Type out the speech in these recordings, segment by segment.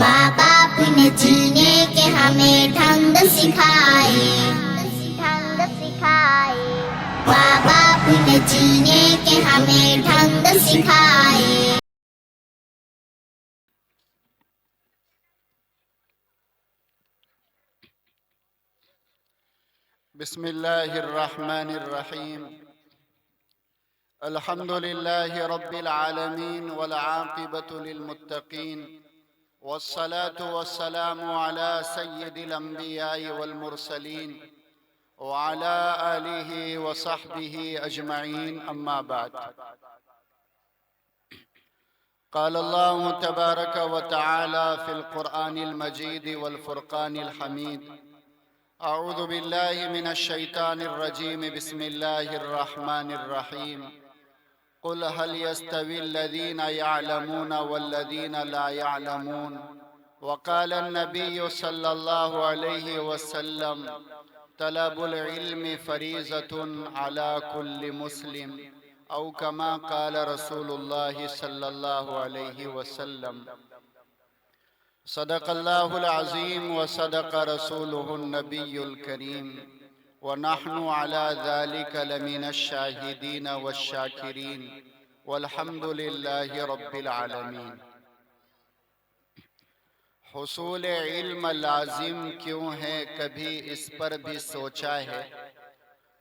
ماں باپ نے جینے کے ہمیں ڈھنگ سکھائے، ڈھنگ سکھائے، ماں باپ نے جینے کے ہمیں ڈھنگ سکھائے۔ بسم اللہ الرحمن الرحیم، الحمد للہ رب العالمین والعاقبۃ للمتقین، والصلاة والسلام على سید الانبیاء والمرسلین وعلى آلہ وصحبہ اجمعین، اما بعد۔ قال اللہ تبارک وتعالی فی القرآن المجید والفرقان الحمید، اعوذ باللہ من الشیطان الرجیم، بسم اللہ الرحمن الرحیم، قل هل يستوي الذين يعلمون والذين لا يعلمون، وقال النبي صلى الله عليه وسلم طلب العلم فریضة على كل مسلم، او كما قال رسول اللہ صلی اللہ علیہ وسلم۔ صدق اللہ العظیم وصدق رسولہ النبی الکریم، ونحن على ذلك لمن الشاہدین والشاکرین، والحمد للہ رب العالمین۔ حصول علم لازم کیوں ہے، کبھی اس پر بھی سوچا ہے؟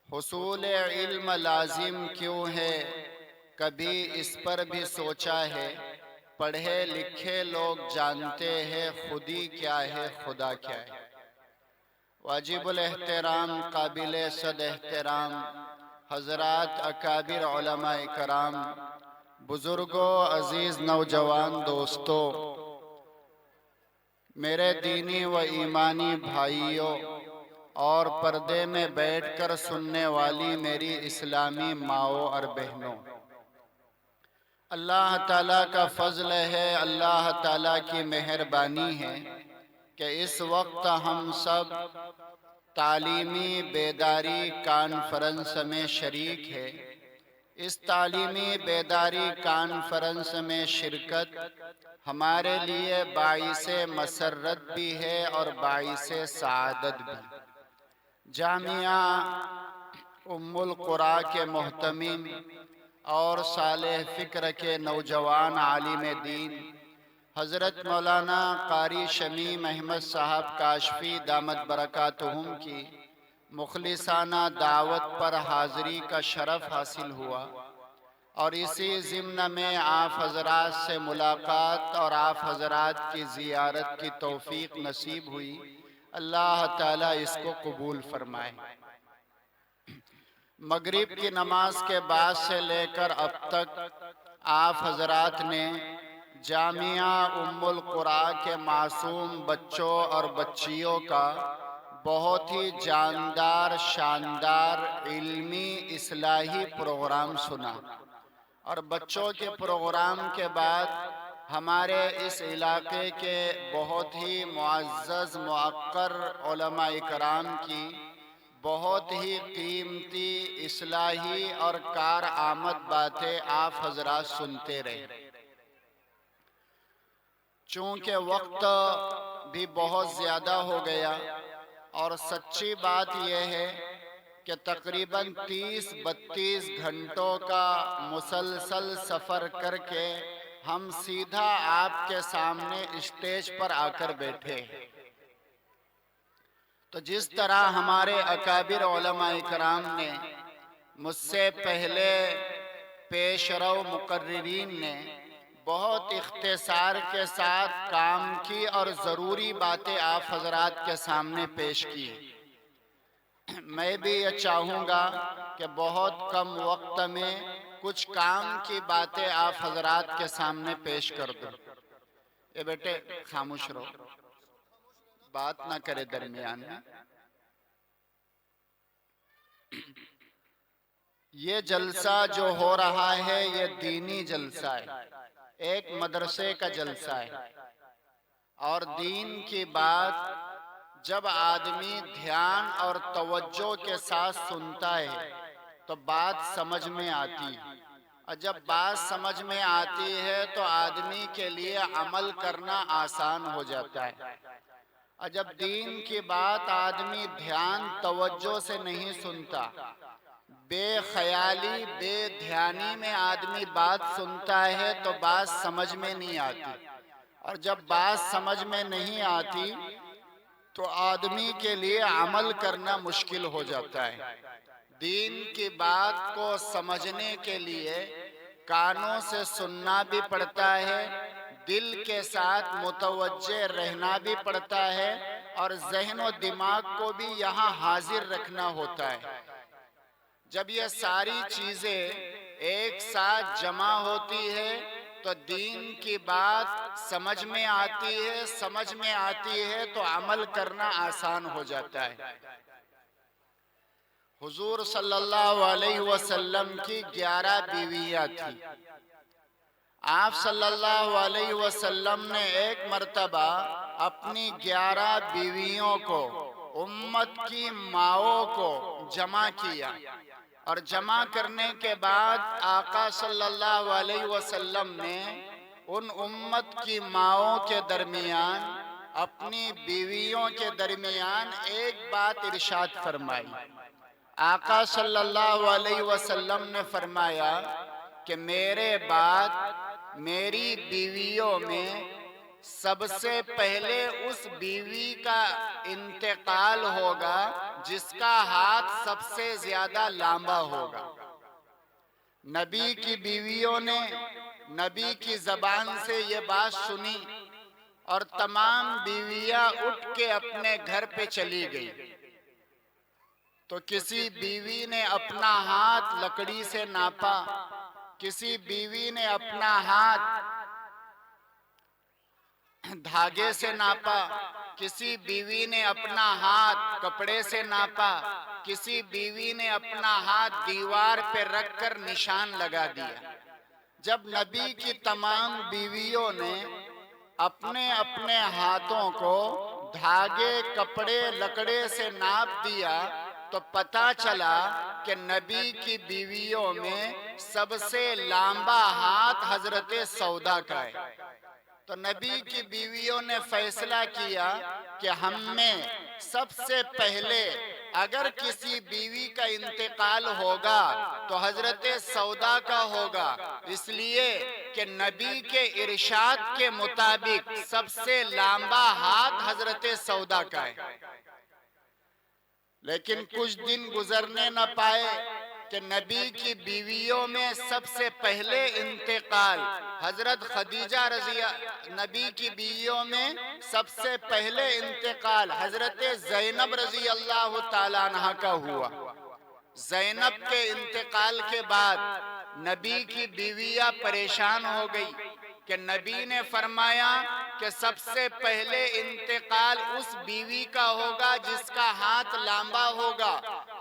حصول علم لازم کیوں ہے، کبھی اس پر بھی سوچا ہے؟ پڑھے لکھے لوگ جانتے ہیں خودی کیا ہے، خدا کیا ہے۔ واجب الاحترام، قابل صد احترام حضرات، اکابر علماء کرام، بزرگوں، عزیز نوجوان دوستوں، میرے دینی و ایمانی بھائیوں اور پردے میں بیٹھ کر سننے والی میری اسلامی ماؤں اور بہنوں، اللہ تعالیٰ کا فضل ہے، اللہ تعالیٰ کی مہربانی ہے کہ اس وقت ہم سب تعلیمی بیداری کانفرنس میں شریک ہیں۔ اس تعلیمی بیداری کانفرنس میں شرکت ہمارے لیے باعث مسرت بھی ہے اور باعث سعادت بھی۔ جامعہ ام القریٰ کے محتمم اور صالح فکر کے نوجوان عالم دین حضرت مولانا قاری شمیم احمد صاحب کاشفی دامت برکاتہم کی مخلصانہ دعوت پر حاضری کا شرف حاصل ہوا، اور اسی ضمن میں آپ حضرات سے ملاقات اور آپ حضرات کی زیارت کی توفیق نصیب ہوئی۔ اللہ تعالیٰ اس کو قبول فرمائے۔ مغرب کی نماز کے بعد سے لے کر اب تک آپ حضرات نے جامعہ ام القریٰ کے معصوم بچوں اور بچیوں کا بہت ہی جاندار، شاندار، علمی، اصلاحی پروگرام سنا، اور بچوں کے پروگرام کے بعد ہمارے اس علاقے کے بہت ہی معزز موقر علماء کرام کی بہت ہی قیمتی، اصلاحی اور کارآمد باتیں آپ حضرات سنتے رہے۔ چونکہ وقت بھی بہت زیادہ ہو گیا، اور سچی بات یہ ہے کہ تقریباً 30-32 گھنٹوں کا مسلسل سفر کر کے ہم سیدھا آپ کے سامنے اسٹیج پر آ کر بیٹھے ہیں۔ تو جس طرح ہمارے اکابر علماء کرام نے، مجھ سے پہلے پیش رو مقررین نے بہت اختصار کے ساتھ کام کی اور ضروری باتیں آپ حضرات کے سامنے پیش کی، میں بھی یہ چاہوں گا کہ بہت کم وقت میں کچھ کام کی باتیں آپ حضرات کے سامنے پیش کر دوں۔ اے بیٹے خاموش رہو، بات نہ کرے درمیان میں۔ یہ جلسہ جو ہو رہا ہے یہ دینی جلسہ ہے، ایک مدرسے کا جلسہ ہے، اور دین کی بات جب آدمی دھیان اور توجہ کے ساتھ سنتا ہے تو بات سمجھ میں آتی ہے، اور جب بات سمجھ میں آتی ہے تو آدمی کے لیے عمل کرنا آسان ہو جاتا ہے، اور جب دین کی بات آدمی دھیان توجہ سے نہیں سنتا، بے خیالی بے دھیانی میں آدمی بات سنتا ہے تو بات سمجھ میں نہیں آتی، اور جب بات سمجھ میں نہیں آتی تو آدمی کے لیے عمل کرنا مشکل ہو جاتا ہے۔ دین کی بات کو سمجھنے کے لیے کانوں سے سننا بھی پڑتا ہے، دل کے ساتھ متوجہ رہنا بھی پڑتا ہے، اور ذہن و دماغ کو بھی یہاں حاضر رکھنا ہوتا ہے۔ جب یہ ساری چیزیں ایک ساتھ جمع ہوتی ہے تو دین کی بات سمجھ میں آتی ہے تو عمل کرنا آسان ہو جاتا ہے۔ حضور صلی اللہ علیہ وسلم کی 11 بیویاں تھیں۔ آپ صلی اللہ علیہ وسلم نے ایک مرتبہ اپنی 11 بیویوں کو، امت کی ماؤں کو جمع کیا، اور جمع کرنے کے بعد آقا صلی اللہ علیہ وسلم نے ان امت کی ماؤں کے درمیان، اپنی بیویوں کے درمیان ایک بات ارشاد فرمائی۔ آقا صلی اللہ علیہ وسلم نے فرمایا کہ میرے بعد میری بیویوں میں سب سے پہلے اس بیوی کا انتقال ہوگا جس کا ہاتھ سب سے زیادہ لمبا ہوگا۔ نبی کی بیویوں نے نبی کی زبان سے یہ بات سنی، اور تمام بیویاں اٹھ کے اپنے گھر پہ چلی گئی۔ تو کسی بیوی نے اپنا ہاتھ لکڑی سے ناپا، کسی بیوی نے اپنا ہاتھ دھاگے سے ناپا، کسی بیوی نے اپنا ہاتھ کپڑے سے ناپا، کسی بیوی نے اپنا ہاتھ دیوار پہ رکھ کر نشان لگا دیا۔ جب نبی کی تمام بیویوں نے اپنے اپنے ہاتھوں کو دھاگے، کپڑے، لکڑے سے ناپ دیا تو پتہ چلا کہ نبی کی بیویوں میں سب سے لمبا ہاتھ حضرت سودا کا ہے۔ تو نبی کی بیویوں نے فیصلہ کیا کہ ہم میں سب سے پہلے اگر کسی بیوی کا انتقال ہوگا تو حضرت سودا کا ہوگا، اس لیے کہ نبی کے ارشاد کے مطابق سب سے لمبا ہاتھ حضرت سودا کا ہے۔ لیکن کچھ دن گزرنے نہ پائے کہ نبی کی بیویوں میں سب سے پہلے انتقال حضرت خدیجہ نبی کی بیویوں میں سب سے پہلے انتقال حضرت زینب رضی اللہ تعالیٰ عنہ کا ہوا۔ زینب کے انتقال کے بعد نبی کی بیویاں پریشان ہو گئی کہ نبی نے فرمایا کہ سب سے پہلے انتقال اس بیوی کا ہوگا جس کا ہاتھ لمبا ہوگا۔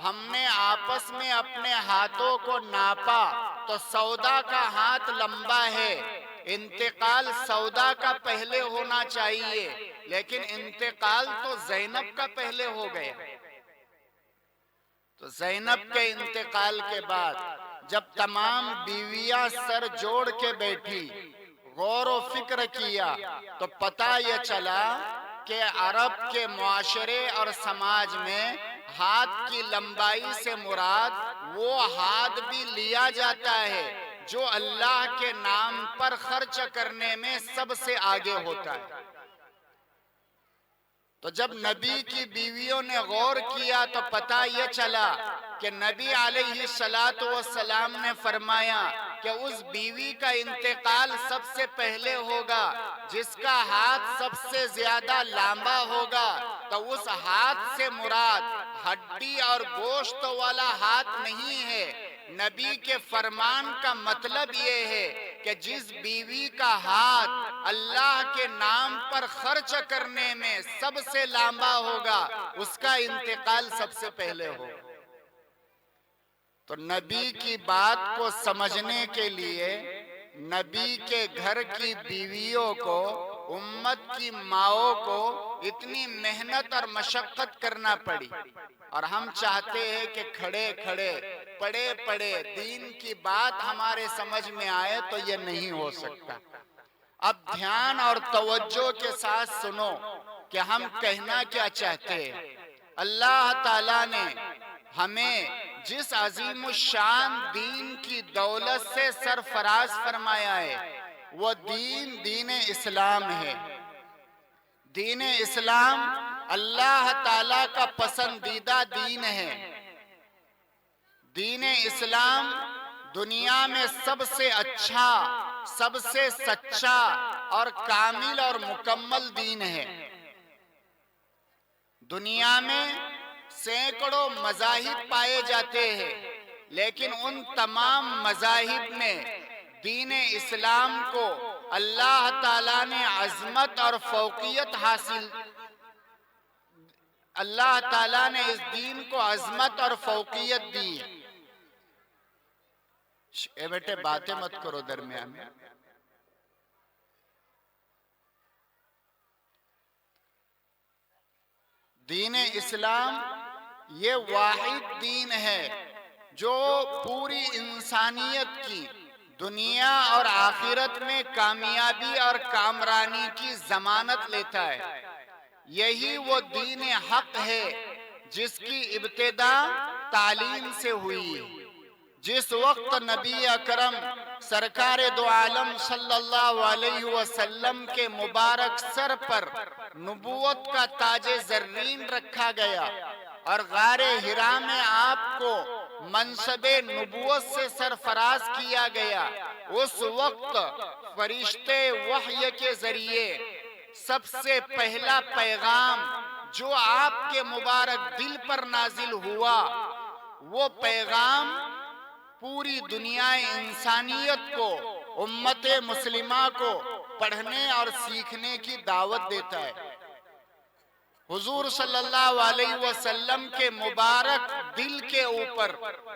ہم نے آپس میں اپنے ہاتھوں کو ناپا تو سودا کا ہاتھ لمبا ہے، انتقال سودا کا پہلے ہونا چاہیے، لیکن انتقال تو زینب کا پہلے ہو گیا۔ تو زینب کے انتقال کے بعد جب تمام بیویاں سر جوڑ کے بیٹھی، غور و فکر کیا تو پتہ یہ چلا کہ عرب کے معاشرے اور سماج میں ہاتھ کی لمبائی سے مراد وہ ہاتھ بھی لیا جاتا ہے جو اللہ کے نام پر خرچ کرنے میں سب سے آگے ہوتا ہے۔ تو جب نبی کی بیویوں نے غور کیا تو پتہ یہ چلا کہ نبی علیہ السلام نے فرمایا کہ اس بیوی کا انتقال سب سے پہلے ہوگا جس کا ہاتھ سب سے زیادہ لمبا ہوگا۔ تو اس ہاتھ سے مراد ہڈی اور گوشت والا ہاتھ نہیں ہے، نبی کے فرمان کا مطلب یہ ہے کہ جس بیوی کا ہاتھ اللہ کے نام پر خرچ کرنے میں سب سے لمبا ہوگا اس کا انتقال سب سے پہلے ہوگا۔ تو نبی کی بات کو سمجھنے کے لیے نبی کے گھر کی بیویوں کو، امت کی ماؤں کو اتنی محنت اور مشقت کرنا پڑی، اور ہم چاہتے ہیں کہ کھڑے کھڑے پڑھے پڑھے دین کی بات ہمارے سمجھ میں آئے تو یہ نہیں ہو سکتا۔ اب دھیان اور توجہ کے ساتھ سنو کہ ہم کہنا کیا چاہتے ہیں۔ اللہ تعالیٰ نے ہمیں جس عظیم الشان دین کی دولت سے سرفراز فرمایا ہے وہ دین اسلام ہے۔ دین اسلام اللہ تعالیٰ کا پسندیدہ دین ہے۔ دین اسلام دنیا میں سب سے اچھا، سب سے سچا اور کامل اور مکمل دین ہے۔ دنیا میں سینکڑوں مذاہب پائے جاتے ہیں، لیکن ان تمام مذاہب میں دین اسلام کو اللہ تعالیٰ نے عظمت اور فوقیت حاصل، اللہ تعالیٰ نے اس دین کو عظمت اور فوقیت دی۔ اے بیٹے باتیں مت کرو درمیان میں۔ دین اسلام یہ واحد دین ہے جو پوری انسانیت کی دنیا اور آخرت میں کامیابی اور کامرانی کی ضمانت لیتا ہے۔ یہی وہ دین حق ہے جس کی ابتدا تعلیم سے ہوئی۔ جس وقت نبی اکرم سرکار دو عالم صلی اللہ علیہ وسلم کے مبارک سر پر نبوت کا تاج زرین رکھا گیا اور غار حرا میں آپ کو منصب نبوت سے سرفراز کیا گیا، اس وقت فرشتے وحی کے ذریعے سب سے پہلا پیغام جو آپ کے مبارک دل پر نازل ہوا، وہ پیغام پوری دنیا انسانیت کو، امت مسلمہ کو پڑھنے اور سیکھنے کی دعوت دیتا ہے۔ حضور صلی اللہ علیہ وسلم کے مبارک دل کے اوپر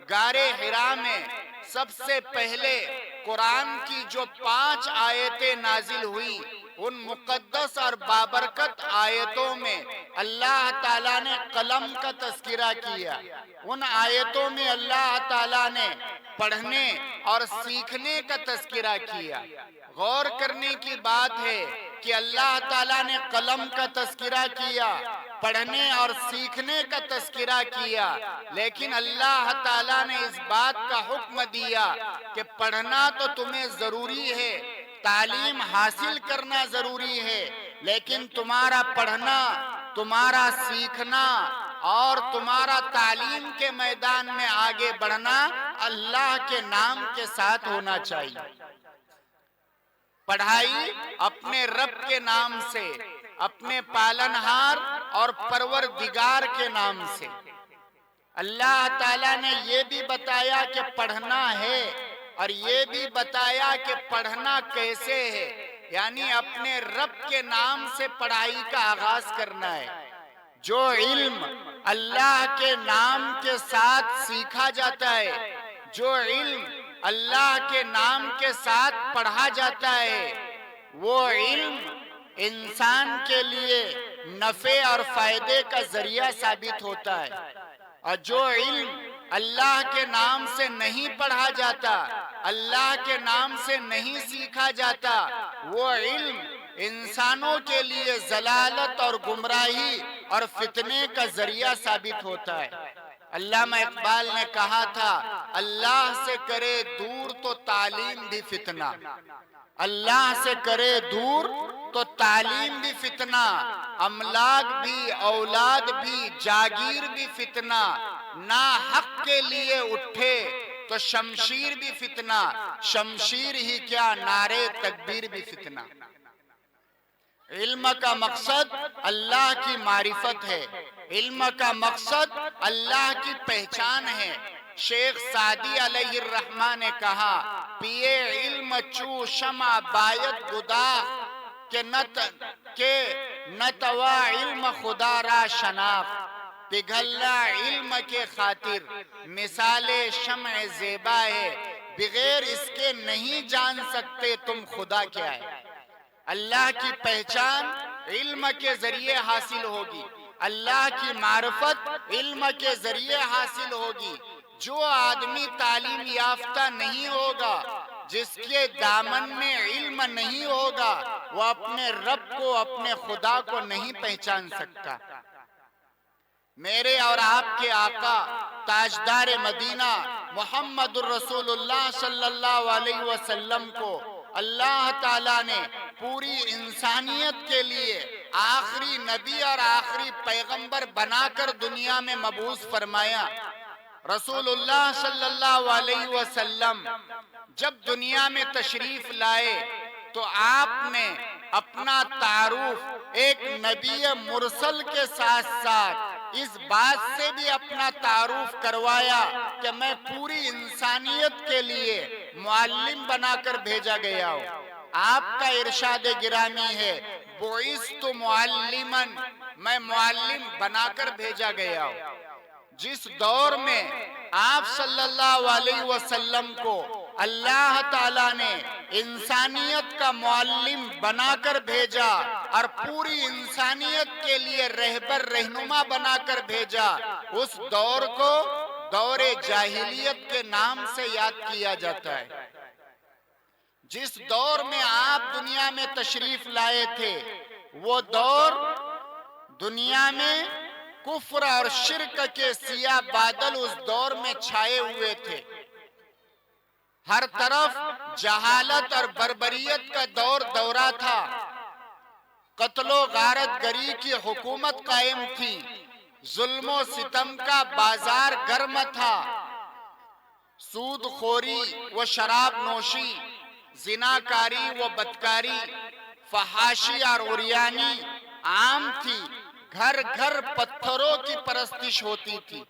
غار حرا میں سب سے پہلے قرآن کی جو 5 آیتیں نازل ہوئی، ان مقدس اور بابرکت آیتوں میں اللہ تعالیٰ نے قلم کا تذکرہ کیا۔ ان آیتوں میں اللہ تعالیٰ نے پڑھنے اور سیکھنے کا تذکرہ کیا۔ غور کرنے کی بات ہے کہ اللہ تعالیٰ نے قلم کا تذکرہ کیا، پڑھنے اور سیکھنے کا تذکرہ کیا، لیکن اللہ تعالیٰ نے اس بات کا حکم دیا کہ پڑھنا تو تمہیں ضروری ہے، تعلیم حاصل کرنا ضروری ہے، لیکن تمہارا پڑھنا، تمہارا سیکھنا اور تمہارا تعلیم کے میدان میں آگے بڑھنا اللہ کے نام کے ساتھ ہونا چاہیے۔ پڑھائی اپنے رب کے نام سے، اپنے پالنہار اور پروردگار کے نام سے۔ اللہ تعالیٰ نے یہ بھی بتایا کہ پڑھنا ہے اور یہ بھی بتایا کہ پڑھنا کیسے ہے، یعنی اپنے رب کے نام سے پڑھائی کا آغاز کرنا ہے۔ جو علم اللہ کے نام کے ساتھ سیکھا جاتا ہے، جو علم اللہ کے نام کے ساتھ پڑھا جاتا ہے، وہ علم انسان کے لیے نفع اور فائدے کا ذریعہ ثابت ہوتا ہے، اور جو علم اللہ کے نام سے نہیں پڑھا جاتا، اللہ کے نام سے نہیں سیکھا جاتا، وہ علم انسانوں کے لیے ضلالت اور گمراہی اور فتنے کا ذریعہ ثابت ہوتا ہے۔ علامہ اقبال نے کہا تھا، اللہ سے کرے دور تو تعلیم بھی فتنہ، اللہ سے کرے دور تو تعلیم بھی فتنہ، املاک بھی، اولاد بھی، جاگیر بھی فتنہ، نا حق کے لیے اٹھے تو شمشیر بھی فتنہ، شمشیر ہی کیا نعرے تکبیر بھی فتنہ۔ علم کا مقصد اللہ کی معرفت ہے، علم کا مقصد اللہ کی پہچان ہے۔ شیخ سعدی علیہ الرحمہ نے کہا، پیے علم چو شمع باید گداخت کہ نتوا علم خدا را شناخت۔ پگھلنا علم کے خاطر مثال شمع زیبا ہے، بغیر اس کے نہیں جان سکتے تم خدا کیا ہے۔ اللہ کی پہچان علم کے ذریعے حاصل ہوگی، اللہ کی معرفت علم کے ذریعے حاصل ہوگی۔ جو آدمی تعلیم یافتہ نہیں ہوگا، جس کے دامن میں علم نہیں ہوگا، وہ اپنے رب کو، اپنے خدا کو نہیں پہچان سکتا۔ میرے اور آپ کے آقا تاجدار مدینہ محمد الرسول اللہ صلی اللہ علیہ وسلم کو اللہ تعالیٰ نے پوری انسانیت کے لیے آخری نبی اور آخری پیغمبر بنا کر دنیا میں مبعوث فرمایا۔ رسول اللہ صلی اللہ علیہ وسلم جب دنیا میں تشریف لائے تو آپ نے اپنا تعارف ایک نبی مرسل کے ساتھ ساتھ اس بات سے بھی اپنا تعارف کروایا کہ میں پوری انسانیت کے لیے معلم بنا کر بھیجا گیا ہوں۔ آپ کا ارشاد گرامی ہے، بعثت معلما، میں معلم بنا کر بھیجا گیا ہوں۔ جس دور میں آپ صلی اللہ علیہ وسلم کو اللہ تعالیٰ نے انسانیت کا معلم بنا کر بھیجا اور پوری انسانیت کے لیے رہبر رہنما بنا کر بھیجا، اس دور کو دور جاہلیت کے نام سے یاد کیا جاتا ہے۔ جس دور میں آپ دنیا میں تشریف لائے تھے، وہ دور دنیا میں کفر اور شرک کے سیاہ بادل اس دور میں چھائے ہوئے تھے۔ ہر طرف جہالت اور بربریت کا دورہ تھا، قتل و غارت گری کی حکومت قائم تھی، ظلم و ستم کا بازار گرم تھا، سود خوری و شراب نوشی، زناکاری و بدکاری، فحاشی اور عریانی عام تھی، گھر گھر پتھروں کی پرستش ہوتی تھی۔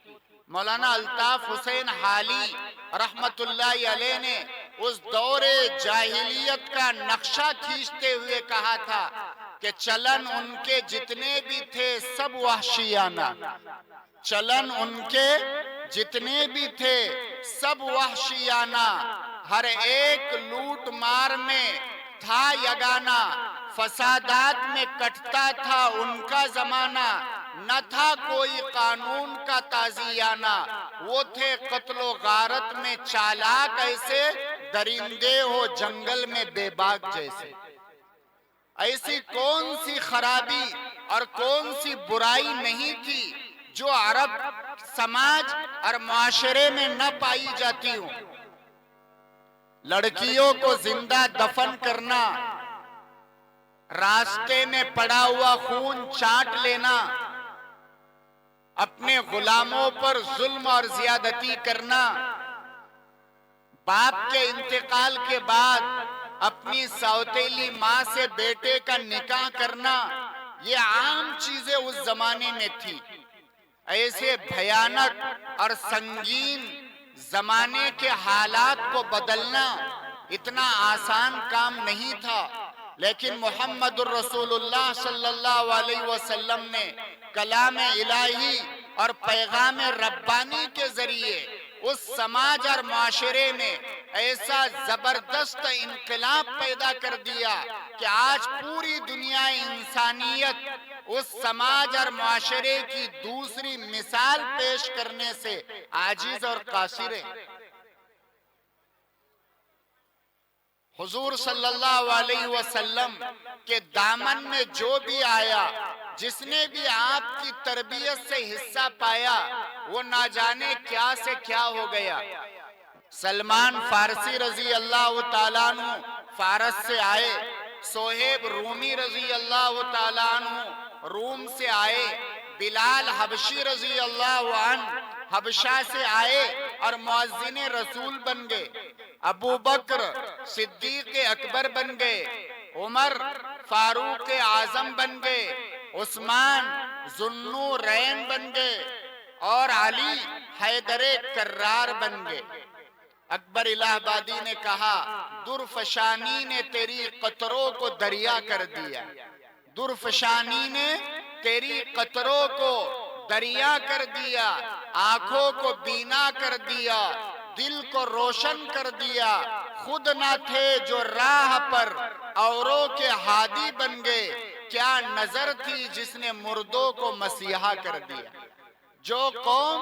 مولانا الطاف حسین حالی رحمت اللہ علیہ نے اس دور جاہلیت کا نقشہ کھینچتے ہوئے کہا تھا کہ چلن ان کے جتنے بھی تھے سب وحشیانہ، چلن ان کے جتنے بھی تھے سب وحشیانہ، ہر ایک لوٹ مار میں تھا یگانہ، فسادات میں کٹتا تھا ان کا زمانہ، نہ تھا کوئی قانون کا تازیانہ، وہ تھے قتل و غارت میں چالاک ایسے، درندے ہو جنگل میں بے باک جیسے۔ ایسی کون سی خرابی اور کون سی برائی نہیں تھی جو عرب سماج اور معاشرے میں نہ پائی جاتی ہوں۔ لڑکیوں کو زندہ دفن کرنا، راستے میں پڑا ہوا خون چاٹ لینا، اپنے غلاموں پر ظلم اور زیادتی کرنا، باپ کے انتقال کے بعد اپنی سوتیلی ماں سے بیٹے کا نکاح کرنا، یہ عام چیزیں اس زمانے میں تھی۔ ایسے بھیانک اور سنگین زمانے کے حالات کو بدلنا اتنا آسان کام نہیں تھا، لیکن محمد الرسول اللہ صلی اللہ علیہ وسلم نے کلام الہی اور پیغام ربانی کے ذریعے اس سماج اور معاشرے میں ایسا زبردست انقلاب پیدا کر دیا کہ آج پوری دنیا انسانیت اس سماج اور معاشرے کی دوسری مثال پیش کرنے سے عاجز اور قاصر ہے۔ حضور صلی اللہ علیہ وسلم کے دامن میں جو بھی آیا، جس نے بھی آپ کی تربیت سے حصہ پایا، وہ نہ جانے کیا سے کیا ہو گیا۔ سلمان فارسی رضی اللہ تعالیٰ عنہ فارس سے آئے، صہیب رومی رضی اللہ تعالیٰ عنہ روم سے آئے، بلال حبشی رضی اللہ عنہ حبشہ سے آئے اور مؤذن رسول بن گئے، ابو بکر صدیق اکبر بن گئے، عمر فاروق اعظم بن گئے، عثمان ذوالنورین بن گئے اور علی حیدر کرار بن گئے۔ اکبر الہ آبادی نے کہا، درفشانی نے تیری قطروں کو دریا کر دیا، درفشانی نے تیری قطروں کو دریا کر دیا، آنکھوں کو بینا کر دیا، دل کو روشن کر دیا، خود نہ تھے جو راہ پر اوروں کے ہادی بن گئے، کیا نظر تھی جس نے مردوں کو مسیحا کر دیا۔ جو قوم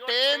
10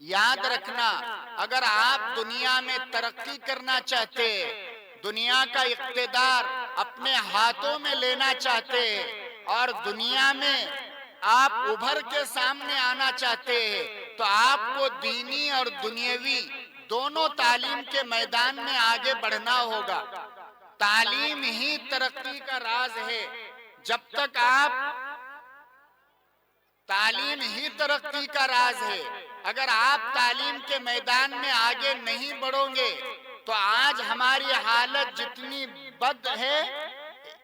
یاد رکھنا، اگر آپ دنیا میں ترقی کرنا چاہتے، دنیا کا اقتدار اپنے ہاتھوں میں لینا چاہتے اور دنیا میں آپ ابھر کے سامنے آنا چاہتے ہیں، تو آپ کو دینی اور دنیاوی دونوں تعلیم کے میدان میں آگے بڑھنا ہوگا۔ تعلیم ہی ترقی کا راز ہے۔ جب تک آپ تعلیم ہی ترقی کا راز ہے، اگر آپ تعلیم کے میدان میں آگے نہیں بڑھو گے تو آج ہماری حالت جتنی بد ہے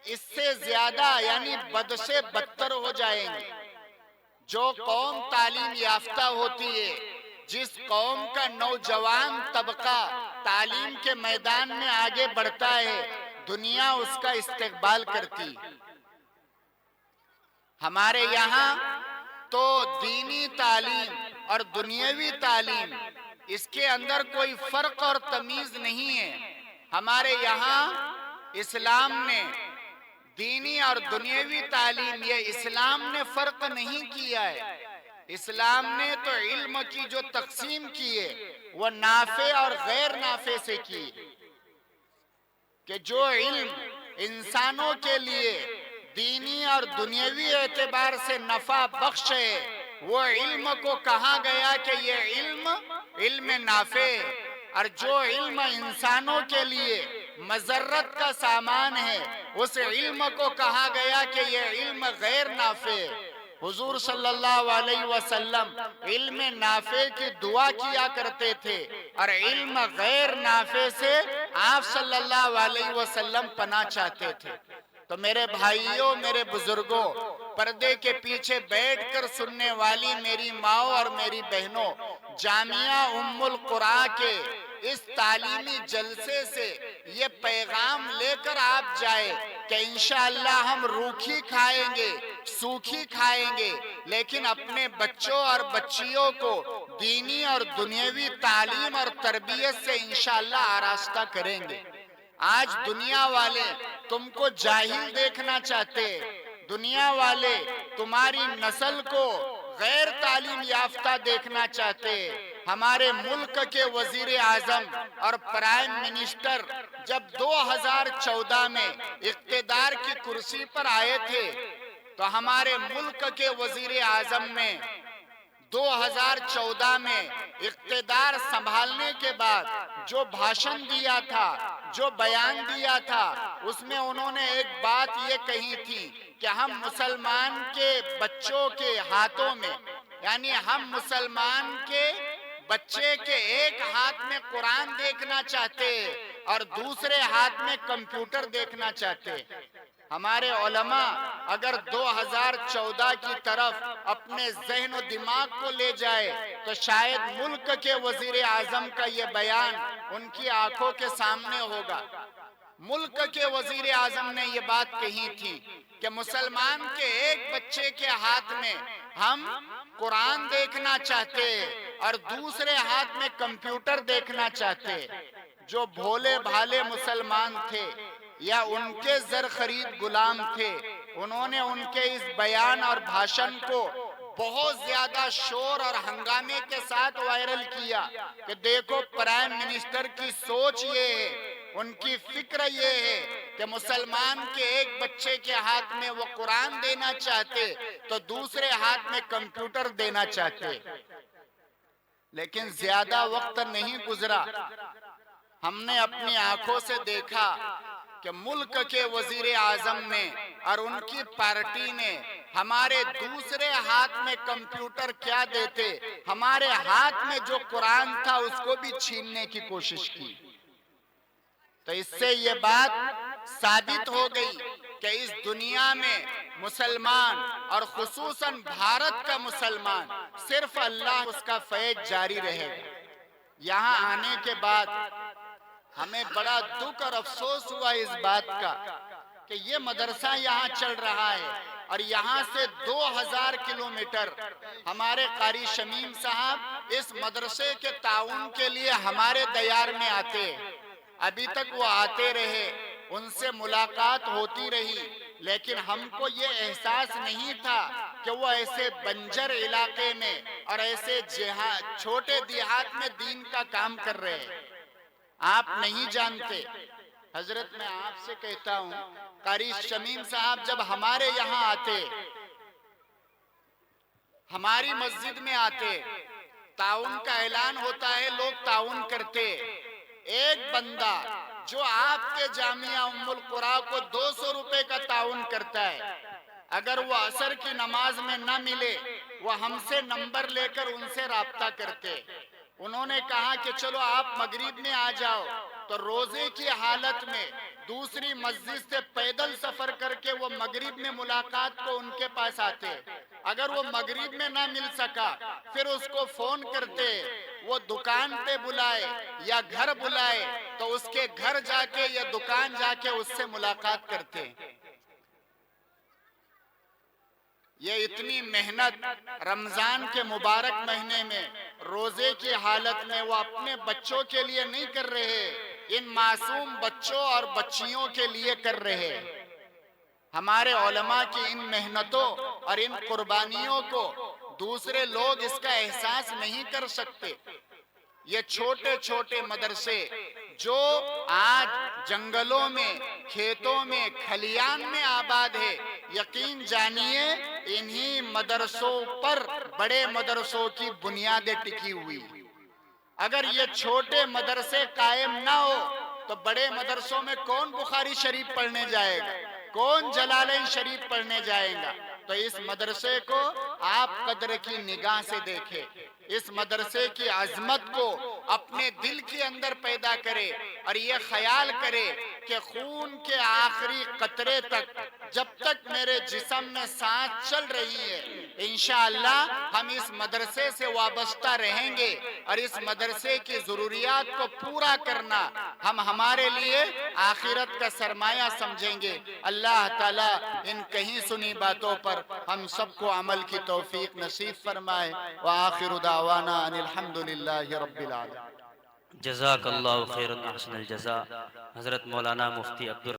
اس سے زیادہ یعنی بد سے بدتر ہو جائیں گے۔ جو قوم تعلیم یافتہ ہوتی ہے، جس قوم کا نوجوان طبقہ تعلیم کے میدان میں آگے بڑھتا ہے، دنیا اس کا استقبال کرتی۔ ہمارے یہاں تو دینی تعلیم اور دنیاوی تعلیم اس کے اندر کوئی فرق اور تمیز نہیں ہے۔ ہمارے یہاں اسلام نے دینی اور دنیاوی تعلیم، یہ اسلام نے فرق نہیں کیا ہے۔ اسلام نے تو علم کی جو تقسیم کی ہے وہ نافع اور غیر نافع سے کی، کہ جو علم انسانوں کے لیے دینی اور دنیاوی اعتبار سے نفع بخش ہے، وہ علم کو کہا گیا کہ یہ علم نافع ہے، اور جو علم انسانوں کے لیے مضرت کا سامان ہے، اس علم کو کہا گیا کہ یہ علم غیر نافع ہے۔ حضور صلی اللہ علیہ وسلم علم نافع کی دعا کیا کرتے تھے اور علم غیر نافع سے آپ صلی اللہ علیہ وسلم پناہ چاہتے تھے۔ تو میرے بھائیوں، میرے بزرگوں، پردے کے پیچھے بیٹھ کر سننے والی میری ماں اور میری بہنوں، جامعہ ام القرآن کے اس تعلیمی جلسے سے یہ پیغام لے کر آپ جائے کہ انشاءاللہ ہم روکھی کھائیں گے، سوکھی کھائیں گے، لیکن اپنے بچوں اور بچیوں کو دینی اور دنیاوی تعلیم اور تربیت سے انشاءاللہ آراستہ کریں گے۔ آج دنیا والے تم کو جاہل دیکھنا چاہتے، دنیا والے تمہاری نسل کو غیر تعلیم یافتہ دیکھنا چاہتے۔ ہمارے ملک کے وزیر اعظم اور پرائم منسٹر جب 2014 میں اقتدار کی کرسی پر آئے تھے تو ہمارے ملک کے وزیر اعظم نے 2014 میں اقتدار سنبھالنے کے بعد جو بھاشن دیا تھا، جو بیان دیا تھا، اس میں انہوں نے ایک بات یہ کہی تھی کہ ہم مسلمان کے بچوں کے ہاتھوں میں، یعنی ہم مسلمان کے بچے کے ایک ہاتھ میں قرآن دیکھنا چاہتے اور دوسرے ہاتھ میں کمپیوٹر دیکھنا چاہتے۔ ہمارے علماء اگر 2014 کی طرف اپنے ذہن و دماغ کو لے جائے تو شاید ملک کے وزیر اعظم کا یہ بیان ان کی آنکھوں کے سامنے ہوگا۔ ملک کے وزیر اعظم نے یہ بات کہی تھی کہ مسلمان کے ایک بچے کے ہاتھ میں ہم قرآن دیکھنا چاہتے اور دوسرے ہاتھ میں کمپیوٹر دیکھنا چاہتے۔ جو بھولے بھالے مسلمان تھے یا ان کے زر خرید غلام تھے، انہوں نے ان کے اس بیان اور بھاشن کو بہت زیادہ شور اور ہنگامے کے ساتھ وائرل کیا کہ دیکھو پرائم منسٹر کی سوچ یہ ہے، ان کی فکر یہ ہے کہ مسلمان کے ایک بچے کے ہاتھ میں وہ قرآن دینا چاہتے تو دوسرے ہاتھ میں کمپیوٹر دینا چاہتے۔ لیکن زیادہ وقت نہیں گزرا، ہم نے اپنی آنکھوں سے دیکھا کہ ملک کے وزیر اعظم نے اور ان کی پارٹی نے ہمارے دوسرے ہاتھ میں کمپیوٹر کیا دیتے، ہمارے ہاتھ میں جو قرآن تھا اس کو بھی چھیننے کی کوشش کی۔ تو اس سے یہ بات ثابت ہو گئی کہ اس دنیا میں مسلمان اور خصوصاً بھارت کا مسلمان صرف اللہ اس کا فیض جاری رہے گا۔ یہاں آنے کے بعد ہمیں بڑا دکھ اور افسوس ہوا اس بات کا کہ یہ مدرسہ یہاں چل رہا ہے اور یہاں سے 2000 کلومیٹر ہمارے قاری شمیم صاحب اس مدرسے کے تعاون کے لیے ہمارے دیار میں آتے، ابھی تک وہ آتے رہے، ان سے ملاقات ہوتی رہی، لیکن ہم کو یہ احساس نہیں تھا کہ وہ ایسے بنجر علاقے میں اور ایسے چھوٹے دیہات میں دین کا کام کر رہے ہیں۔ آپ نہیں جانتے، حضرت میں آپ سے کہتا ہوں، قاری شمیم صاحب جب ہمارے یہاں آتے، ہماری مسجد میں آتے، تعاون کا اعلان ہوتا ہے، لوگ تعاون کرتے، ایک بندہ جو آپ کے جامعہ ام القریٰ کو 200 روپے کا تعاون کرتا ہے، اگر وہ عصر کی نماز میں نہ ملے، وہ ہم سے نمبر لے کر ان سے رابطہ کرتے۔ انہوں نے کہا کہ چلو آپ مغرب میں آ جاؤ، تو روزے کی حالت میں دوسری مسجد سے پیدل سفر کر کے وہ مغرب میں ملاقات کو ان کے پاس آتے۔ اگر وہ مغرب میں نہ مل سکا، پھر اس کو فون کرتے، وہ دکان پہ بلائے یا گھر بلائے تو اس کے گھر جا کے یا دکان جا کے اس سے ملاقات کرتے۔ یہ اتنی محنت رمضان کے مبارک مہینے میں روزے کی حالت میں وہ اپنے بچوں کے لیے نہیں کر رہے، ان معصوم بچوں اور بچیوں کے لیے کر رہے۔ ہمارے علماء کی ان محنتوں اور ان قربانیوں کو دوسرے لوگ اس کا احساس نہیں کر سکتے۔ یہ چھوٹے چھوٹے مدرسے جو آج جنگلوں میں، کھیتوں میں، کھلیان میں آباد ہے، یقین جانیے انہی مدرسوں پر بڑے مدرسوں کی بنیادیں ٹکی ہوئی۔ اگر یہ چھوٹے مدرسے قائم نہ ہو تو بڑے مدرسوں میں کون بخاری شریف پڑھنے جائے گا، کون جلالین شریف پڑھنے جائے گا؟ تو اس مدرسے کو آپ قدر کی نگاہ سے دیکھیں، اس مدرسے کی عظمت کو اپنے دل کے اندر پیدا کرے اور یہ خیال کرے کہ خون کے آخری قطرے تک جب تک میرے جسم میں سانس چل رہی ہے، انشاءاللہ ہم اس مدرسے سے وابستہ رہیں گے، اور اس مدرسے کی ضروریات کو پورا کرنا ہم ہمارے لیے آخرت کا سرمایہ سمجھیں گے۔ اللہ تعالیٰ ان کہیں سنی باتوں پر ہم سب کو عمل کی توفیق نصیب فرمائے۔ وآخر دعوانا ان الحمدللہ رب العالمین۔ جزاک اللہ خیر احسن الجزا۔ حضرت مولانا مفتی عبد